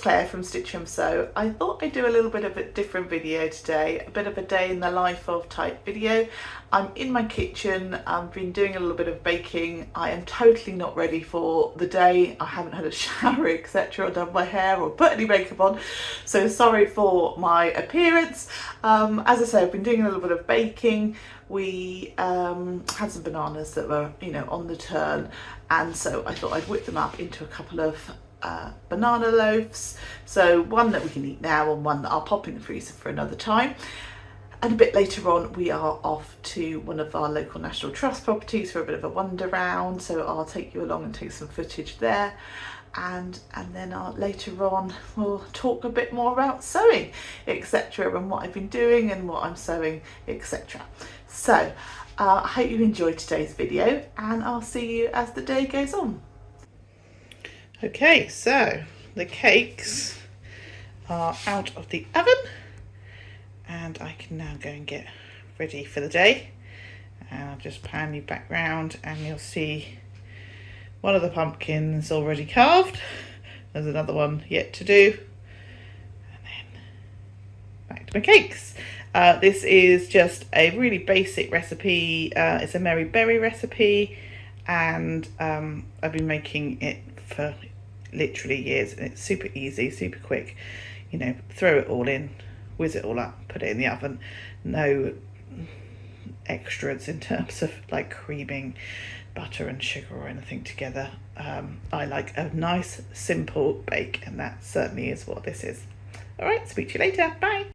Claire from Stitch and Sew. I thought I'd do a little bit of a different video today, a bit of a day in the life of type video. I'm in my kitchen, I've been doing a little bit of baking. I am totally not ready for the day. I haven't had a shower, etc., or done my hair or put any makeup on, so sorry for my appearance. As I say, I've been doing a little bit of baking. We had some bananas that were, you know, on the turn, and so I thought I'd whip them up into a couple of banana loaves. So one that we can eat now and one that I'll pop in the freezer for another time. And a bit later on we are off to one of our local National Trust properties for a bit of a wander round, so I'll take you along and take some footage there. And then later on we'll talk a bit more about sewing, etc., and what I've been doing and what I'm sewing, etc. So I hope you enjoyed today's video, and I'll see you as the day goes on. Okay, so the cakes are out of the oven and I can now go and get ready for the day. And I'll just pan you back round and you'll see one of the pumpkins already carved. There's another one yet to do. And then back to my cakes. This is just a really basic recipe. It's a Mary Berry recipe, and I've been making it for literally years, and it's super easy, super quick. You know, throw it all in, whiz it all up, put it in the oven. No extras in terms of like creaming butter and sugar or anything together. I like a nice simple bake, and that certainly is what this is. All right, speak to you later. Bye.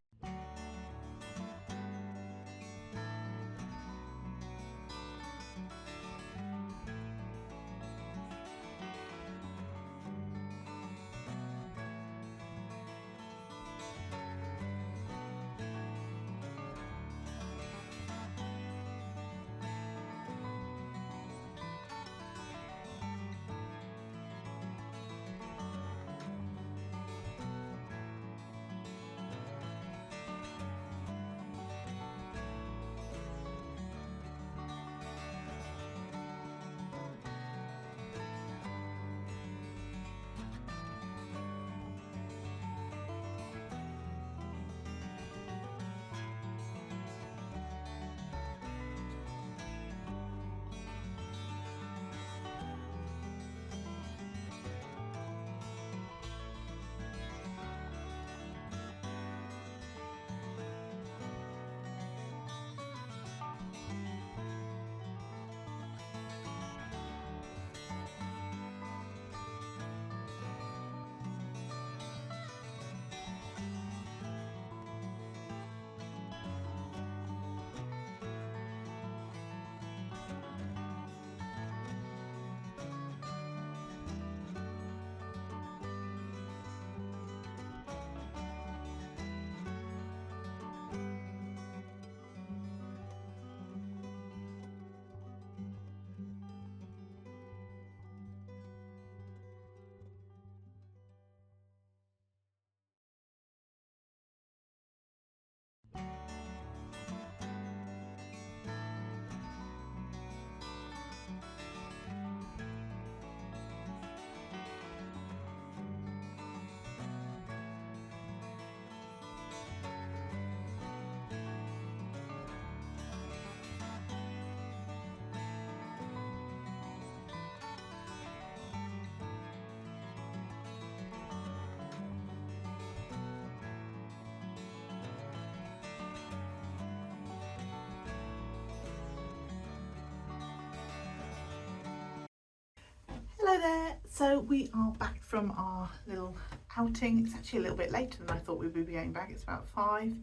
Hello there. So we are back from our little outing. It's actually a little bit later than I thought we would be going back. It's about 5.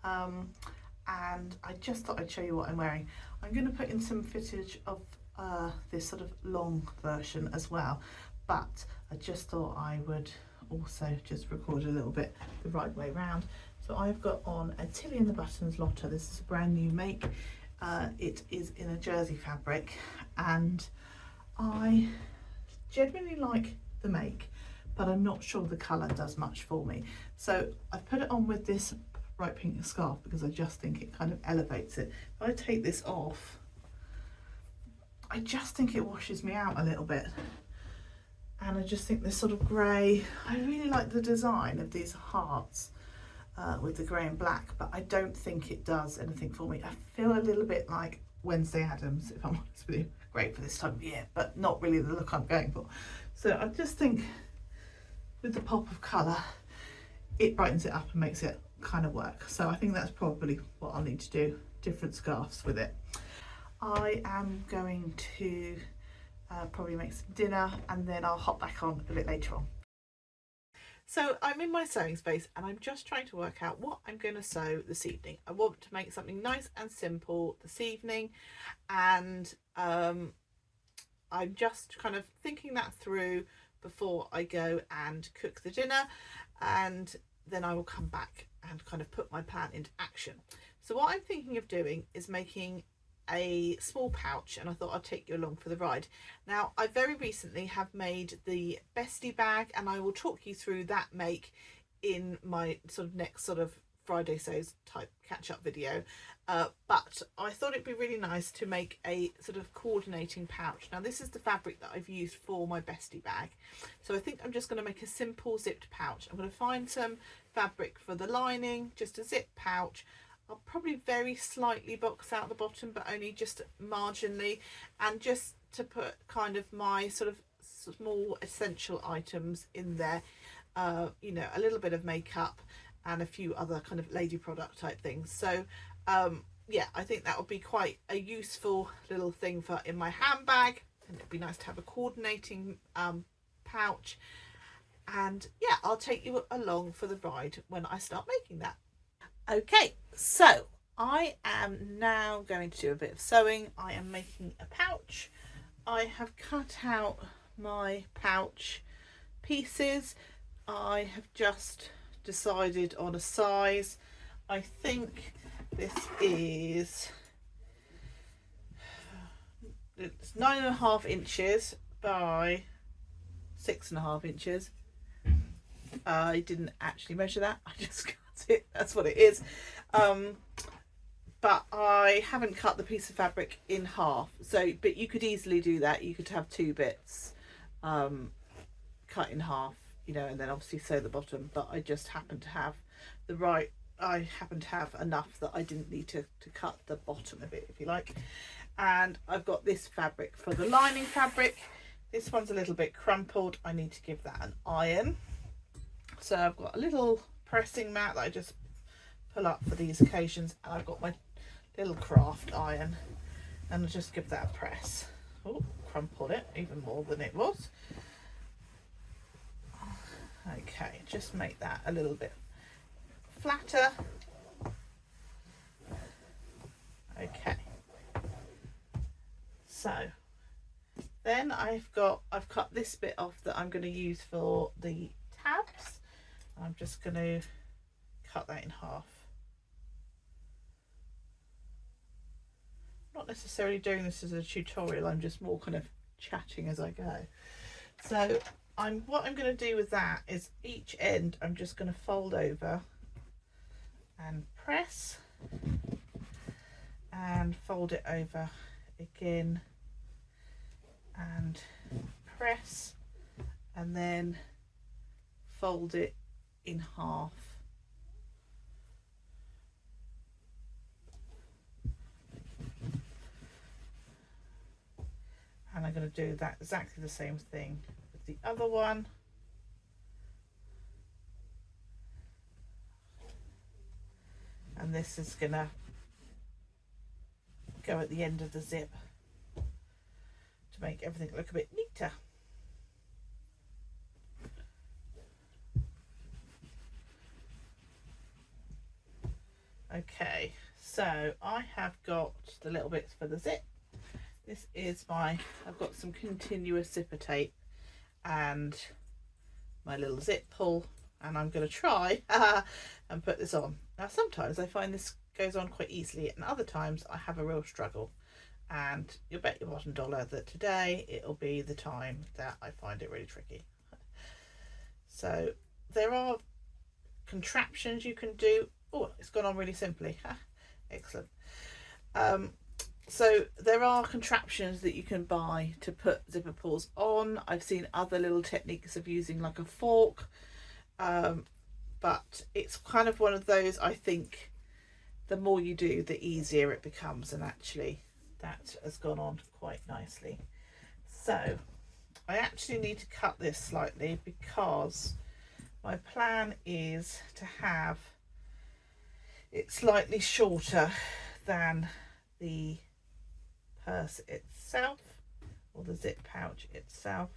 And I just thought I'd show you what I'm wearing. I'm going to put in some footage of this sort of long version as well, but I just thought I would also just record a little bit the right way round. So I've got on a Tilly and the Buttons Lotta. This is a brand new make. It is in a jersey fabric, and I genuinely like the make, but I'm not sure the colour does much for me. So I've put it on with this bright pink scarf because I just think it kind of elevates it. If I take this off, I just think it washes me out a little bit. And I just think this sort of grey, I really like the design of these hearts with the grey and black, but I don't think it does anything for me. I feel a little bit like Wednesday Addams, if I'm honest with you. Great for this time of year, but not really the look I'm going for. So I just think with the pop of colour, it brightens it up and makes it kind of work. So I think that's probably what I'll need to do, different scarves with it. I am going to probably make some dinner and then I'll hop back on a bit later on. So I'm in my sewing space and I'm just trying to work out what I'm going to sew this evening. I want to make something nice and simple this evening, and I'm just kind of thinking that through before I go and cook the dinner, and then I will come back and kind of put my plan into action. So what I'm thinking of doing is making a small pouch, and I thought I'd take you along for the ride. Now, I very recently have made the bestie bag, and I will talk you through that make in my sort of next sort of Friday sews type catch-up video, but I thought it'd be really nice to make a sort of coordinating pouch. Now, this is the fabric that I've used for my bestie bag, so I think I'm just going to make a simple zipped pouch. I'm going to find some fabric for the lining, just a zip pouch. I'll probably very slightly box out the bottom, but only just marginally, and just to put kind of my sort of small essential items in there, you know, a little bit of makeup and a few other kind of lady product type things. So yeah, I think that would be quite a useful little thing for in my handbag, and it'd be nice to have a coordinating pouch. And yeah, I'll take you along for the ride when I start making that. Okay, so I am now going to do a bit of sewing. I am making a pouch. I have cut out my pouch pieces. I have just decided on a size. I think this is, it's 9.5 inches by 6.5 inches. I didn't actually measure that, I just cut it, that's what it is. But I haven't cut the piece of fabric in half, so but you could easily do that. You could have two bits cut in half, you know, and then obviously sew the bottom, but I just happen to have I happen to have enough that I didn't need to cut the bottom of it, if you like. And I've got this fabric for the lining fabric. This one's a little bit crumpled. I need to give that an iron. So I've got a little pressing mat that I just pull up for these occasions, and I've got my little craft iron, and I'll just give that a press. Oh, crumpled it even more than it was. Okay, just make that a little bit flatter. Okay, so then I've cut this bit off that I'm going to use for the tabs. I'm just going to cut that in half. Not necessarily doing this as a tutorial, I'm just more kind of chatting as I go. So what I'm going to do with that is each end I'm just going to fold over and press, and fold it over again and press, and then fold it in half. And I'm going to do that exactly the same thing with the other one. And this is going to go at the end of the zip to make everything look a bit neater. Okay, so I have got the little bits for the zip. This is I've got some continuous zipper tape and my little zip pull, and I'm going to try and put this on. Now, sometimes I find this goes on quite easily, and other times I have a real struggle, and you'll bet your bottom dollar that today it'll be the time that I find it really tricky. So there are contraptions you can do. Oh, it's gone on really simply. Excellent. So there are contraptions that you can buy to put zipper pulls on. I've seen other little techniques of using like a fork, but it's kind of one of those, I think the more you do, the easier it becomes, and actually that has gone on quite nicely. So I actually need to cut this slightly because my plan is to have it slightly shorter than the purse itself, or the zip pouch itself.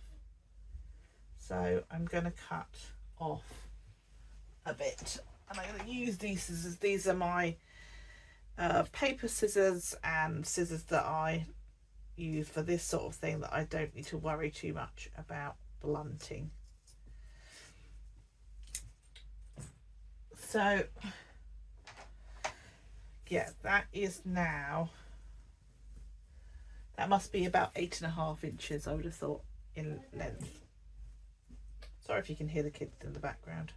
So I'm going to cut off a bit, and I'm going to use these scissors. These are my paper scissors, and scissors that I use for this sort of thing, that I don't need to worry too much about blunting. So yeah, that is now, that must be about 8.5 inches, I would have thought, in length. Sorry if you can hear the kids in the background.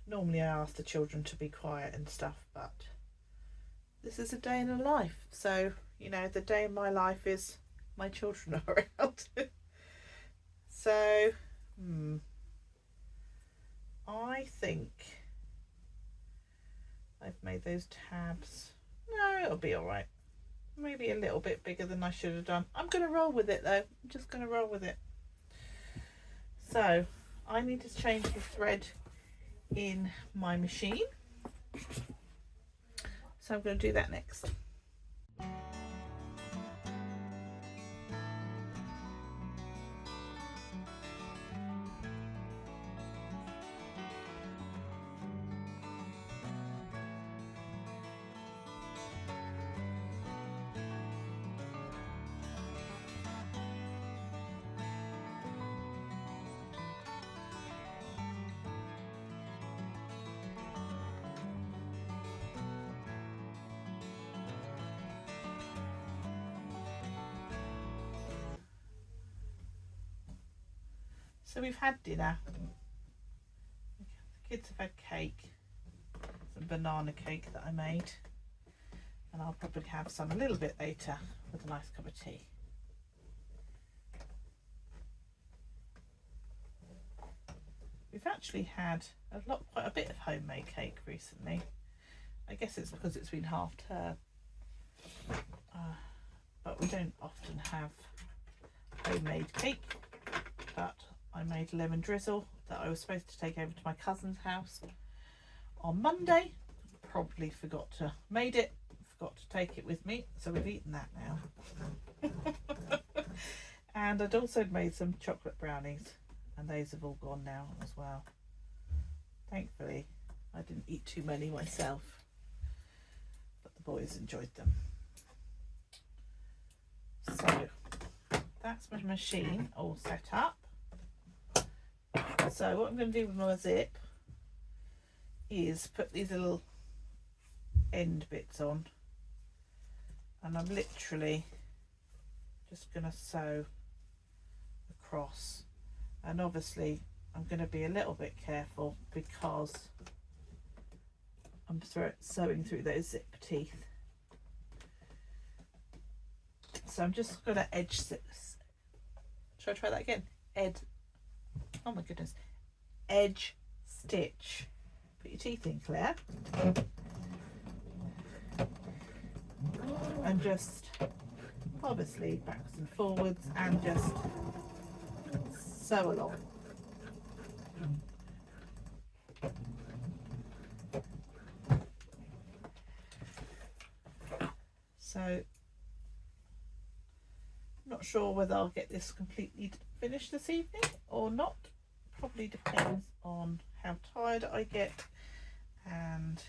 Normally I ask the children to be quiet and stuff, but this is a day in a life. So, you know, the day in my life is my children are around. So, I think I've made those tabs. No, it'll be all right. Maybe a little bit bigger than I should have done. I'm going to roll with it though. I'm just going to roll with it. So I need to change the thread in my machine. So I'm going to do that next. So we've had dinner. The kids have had cake, some banana cake that I made, and I'll probably have some a little bit later with a nice cup of tea. We've actually had quite a bit of homemade cake recently. I guess it's because it's been half term, but we don't often have homemade cake. But I made lemon drizzle that I was supposed to take over to my cousin's house on Monday. Probably forgot to take it with me, so we've eaten that now. And I'd also made some chocolate brownies, and those have all gone now as well. Thankfully I didn't eat too many myself, but the boys enjoyed them. So that's my machine all set up. So what I'm going to do with my zip is put these little end bits on, and I'm literally just going to sew across, and obviously I'm going to be a little bit careful because I'm sewing through those zip teeth. So I'm just going to edge this. Should I try that again? Oh my goodness. Edge stitch. Put your teeth in, Claire. And just obviously backwards and forwards, and just sew along. So I'm not sure whether I'll get this completely finished this evening or not. Probably depends on how tired I get and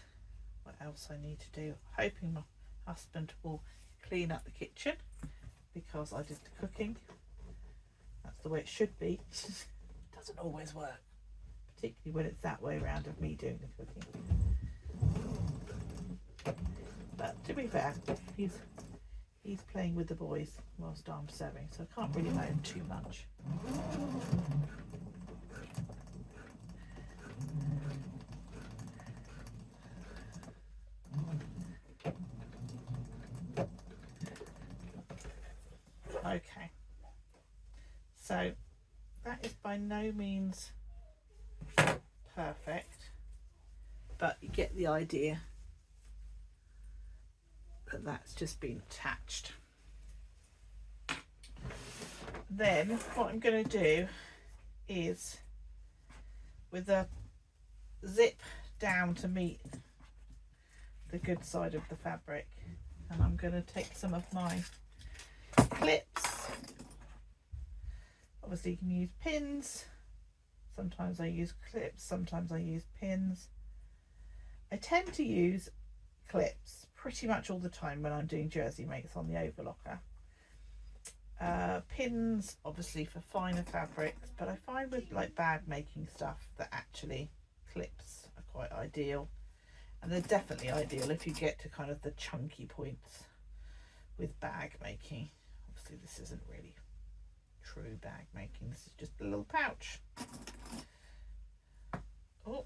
what else I need to do. Hoping my husband will clean up the kitchen because I did the cooking. That's the way it should be. It doesn't always work, particularly when it's that way around of me doing the cooking. But to be fair, he's playing with the boys whilst I'm sewing, so I can't really moan too much. So that is by no means perfect, but you get the idea that that's just been attached. Then what I'm going to do is, with a zip down to meet the good side of the fabric, and I'm going to take some of my clips. Obviously you can use pins, sometimes I use clips, sometimes I use pins. I tend to use clips pretty much all the time when I'm doing jersey makes on the overlocker. Pins obviously for finer fabrics, but I find with like bag making stuff that actually clips are quite ideal, and they're definitely ideal if you get to kind of the chunky points with bag making. Obviously this isn't really true bag making, this is just a little pouch. Oh,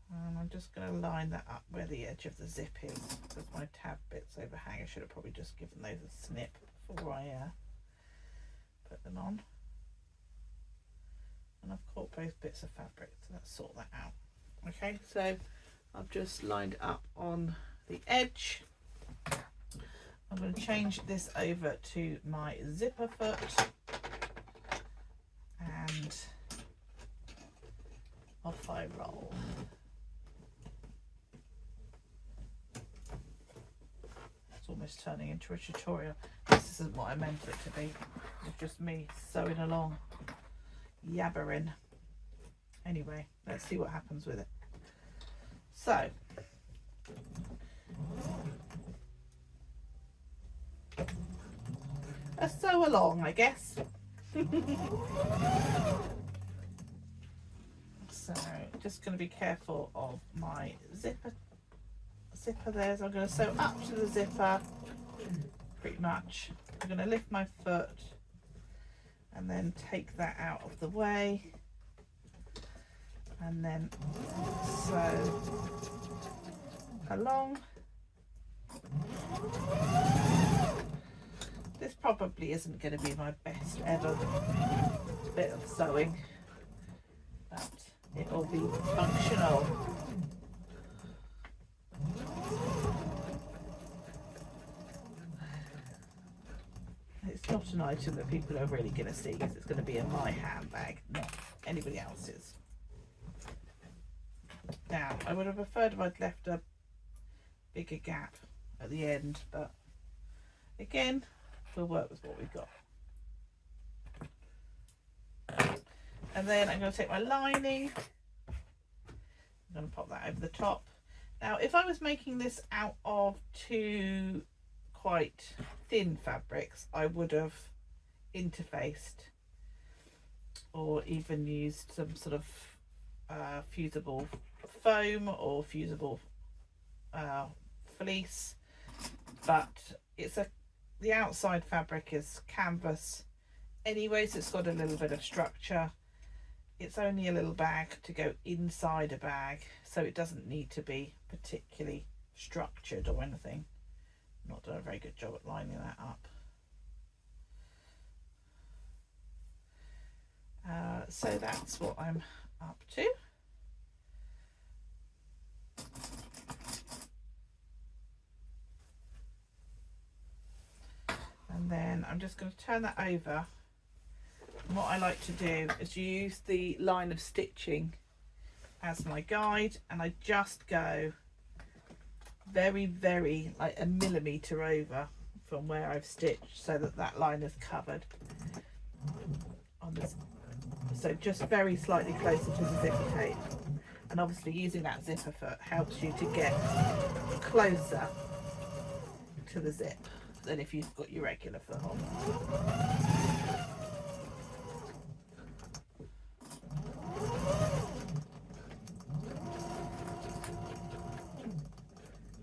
and I'm just going to line that up where the edge of the zip is, because my tab bits overhang. I should have probably just given those a snip before I put them on. And I've caught both bits of fabric, so let's sort that out. Okay, so I've just lined it up on the edge. I'm going to change this over to my zipper foot, and off I roll. It's almost turning into a tutorial. This isn't what I meant it to be. It's just me sewing along, yabbering. Anyway, let's see what happens with it. So let's sew along, I guess. So just going to be careful of my zipper there. So I'm going to sew up to the zipper pretty much. I'm going to lift my foot and then take that out of the way, and then sew along. This probably isn't going to be my best ever bit of sewing, but it will be functional. It's not an item that people are really going to see, because it's going to be in my handbag, not anybody else's. Now, I would have preferred if I'd left a bigger gap at the end, but again, we'll work with what we've got. And then I'm going to take my lining, I'm going to pop that over the top. Now, if I was making this out of two quite thin fabrics, I would have interfaced or even used some sort of fusible foam or fusible fleece, but the outside fabric is canvas anyway, so it's got a little bit of structure. It's only a little bag to go inside a bag, so it doesn't need to be particularly structured or anything. Not done a very good job at lining that up. So that's what I'm up to. And then I'm just going to turn that over. And what I like to do is use the line of stitching as my guide, and I just go very like a millimetre over from where I've stitched, so that that line is covered on this. So just very slightly closer to the zipper tape, and obviously using that zipper foot helps you to get closer to the zip than if you've got your regular foot on.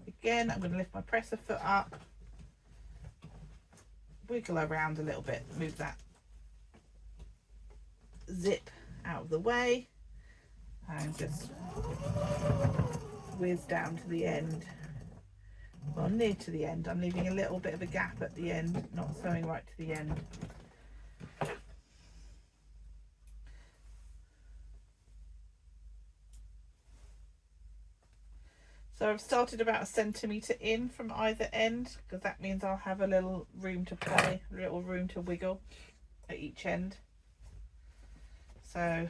Again, I'm going to lift my presser foot up, wiggle around a little bit, move that zip out of the way, and just whiz down to the end well, near to the end. I'm leaving a little bit of a gap at the end, not sewing right to the end. So I've started about 1 centimetre in from either end, because that means I'll have a little room to play, a little room to wiggle at each end. So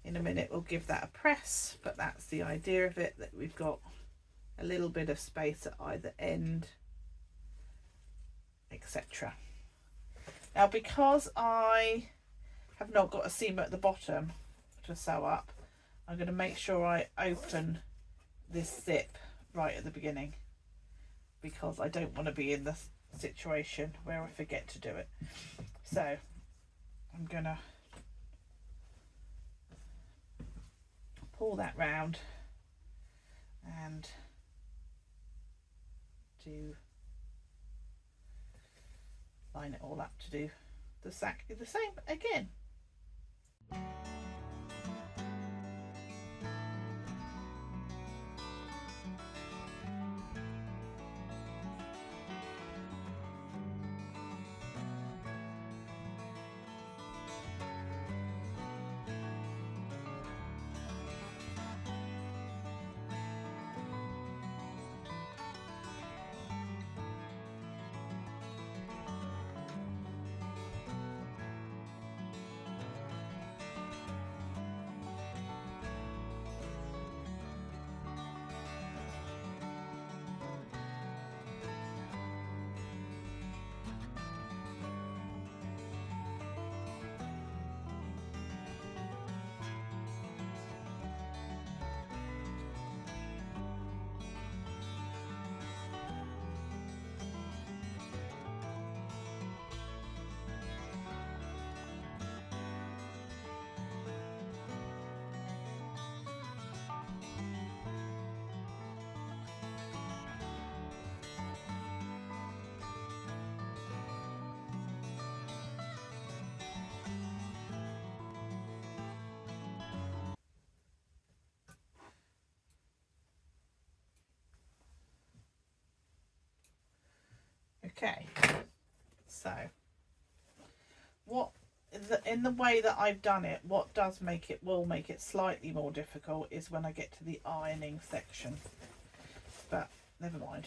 in a minute we'll give that a press, but that's the idea of it, that we've got a little bit of space at either end, etc. Now, because I have not got a seam at the bottom to sew up, I'm going to make sure I open this zip right at the beginning, because I don't want to be in the situation where I forget to do it. So I'm going to pull that round and line it all up to do exactly the same again. Okay, so in the way that I've done it, what will make it slightly more difficult is when I get to the ironing section, but never mind,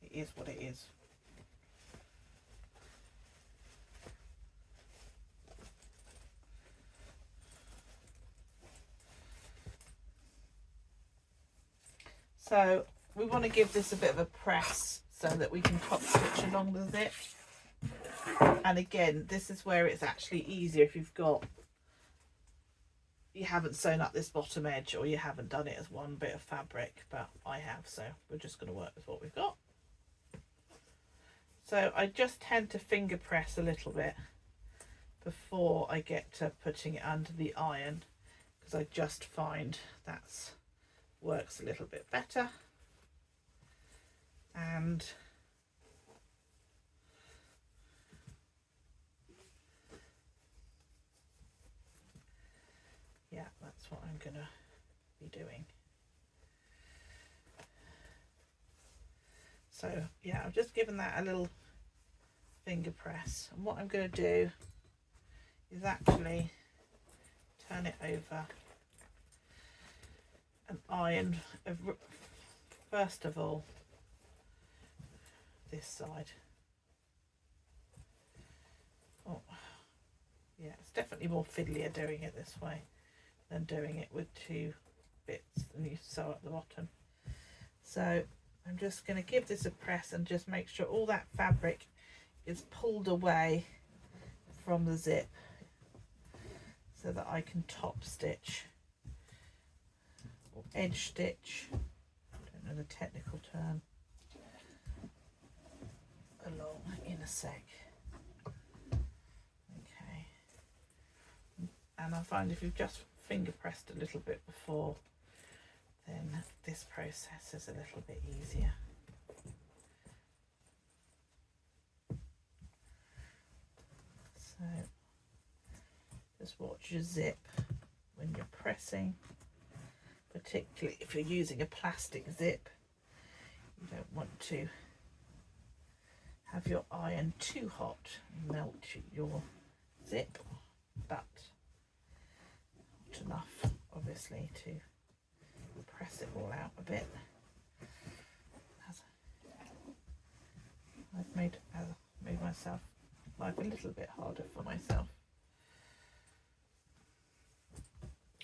it is what it is. So we want to give this a bit of a press so that we can top stitch along the zip. And again, this is where it's actually easier if you haven't sewn up this bottom edge, or you haven't done it as one bit of fabric, but I have, so we're just going to work with what we've got. So I just tend to finger press a little bit before I get to putting it under the iron, because I just find that works a little bit better. And yeah, that's what I'm gonna be doing. So yeah, I've just given that a little finger press, and what I'm going to do is actually turn it over and iron first of all this side. Oh yeah, it's definitely more fiddlier doing it this way than doing it with two bits and you sew at the bottom. So I'm just going to give this a press and just make sure all that fabric is pulled away from the zip so that I can top stitch or edge stitch, I don't know the technical term, along in a sec. Okay, and I find if you've just finger pressed a little bit before, then this process is a little bit easier. So just watch your zip when you're pressing, particularly if you're using a plastic zip. You don't want to have your iron too hot and melt your zip, but not enough obviously to press it all out a bit. I've made myself life a little bit harder for myself.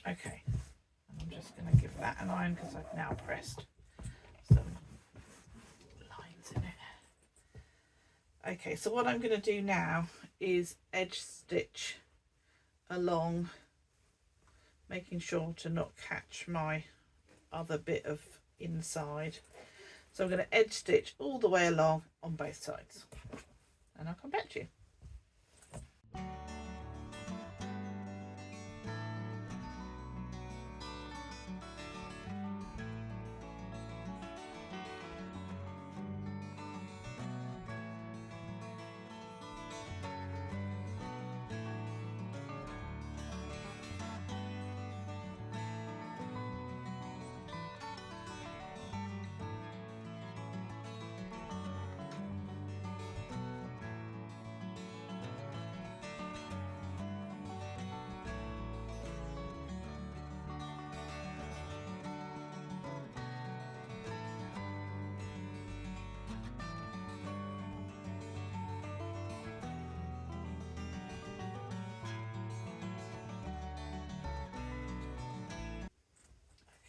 Okay, and I'm just going to give that an iron because I've now pressed some lines in it. Okay, so what I'm going to do now is edge stitch along, making sure to not catch my other bit of inside. So I'm going to edge stitch all the way along on both sides, and I'll come back to you.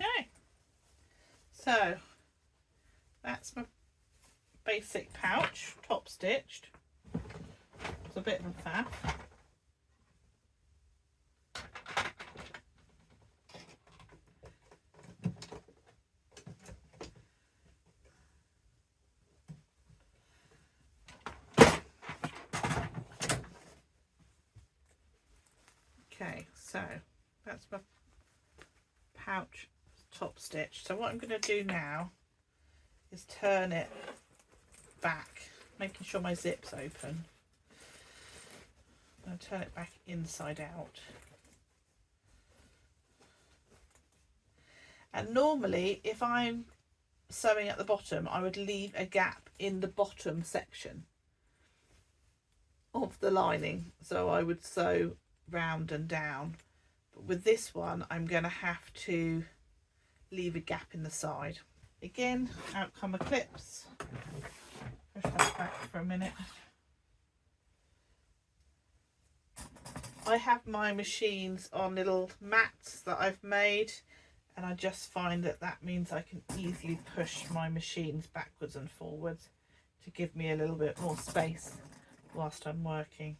Okay, so that's my basic pouch, top stitched. It's a bit of a faff. Okay, so that's my pouch top stitch. So what I'm going to do now is turn it back, making sure my zip's open. I'm going to turn it back inside out. And normally if I'm sewing at the bottom, I would leave a gap in the bottom section of the lining, so I would sew round and down. But with this one I'm going to have to leave a gap in the side. Again, out come my clips. Push that back for a minute. I have my machines on little mats that I've made, and I just find that that means I can easily push my machines backwards and forwards to give me a little bit more space whilst I'm working.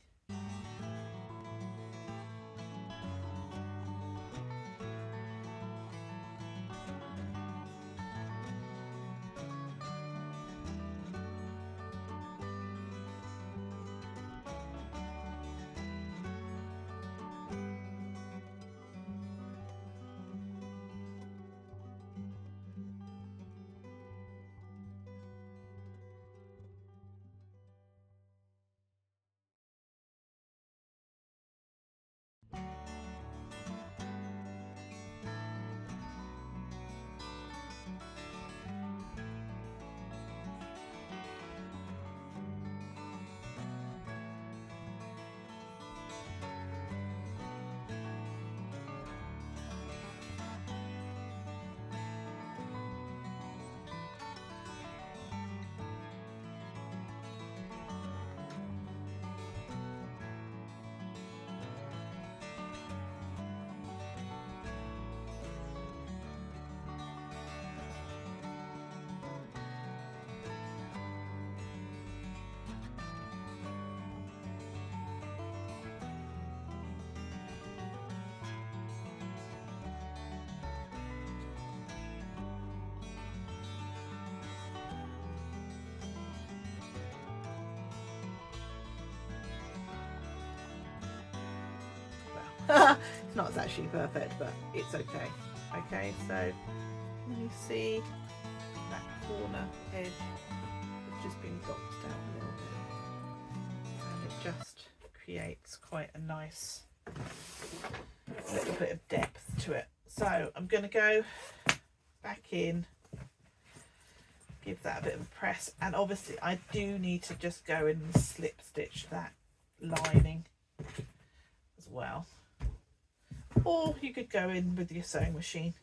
It's not actually perfect, but it's okay. Okay, so you see that corner edge has just been boxed out a little bit, and it just creates quite a nice little bit of depth to it. So I'm going to go back in, give that a bit of a press, and obviously I do need to just go in and slip stitch that lining as well, or you could go in with your sewing machine,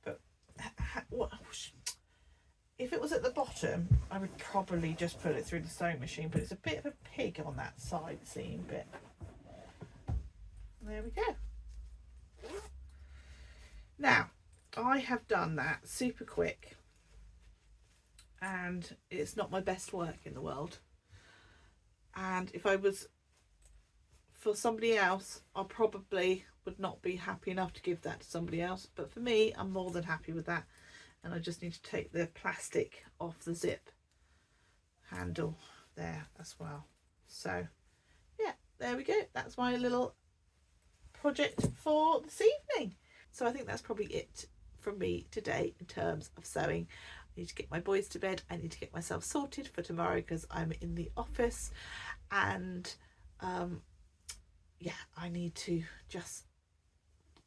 but if it was at the bottom I would probably just put it through the sewing machine, but it's a bit of a pig on that side seam bit. There we go. Now I have done that super quick and it's not my best work in the world, and if I was for somebody else I probably would not be happy enough to give that to somebody else, but for me I'm more than happy with that. And I just need to take the plastic off the zip handle there as well. So yeah, there we go. That's my little project for this evening. So I think that's probably it from me today in terms of sewing. I need to get my boys to bed. I need to get myself sorted for tomorrow because I'm in the office, and yeah, I need to just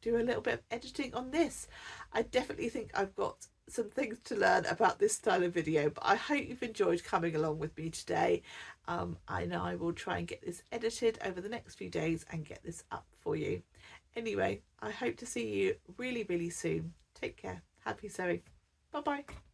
do a little bit of editing on this. I definitely think I've got some things to learn about this style of video, but I hope you've enjoyed coming along with me today. I know I will try and get this edited over the next few days and get this up for you. Anyway, I hope to see you really, really soon. Take care. Happy sewing. Bye bye.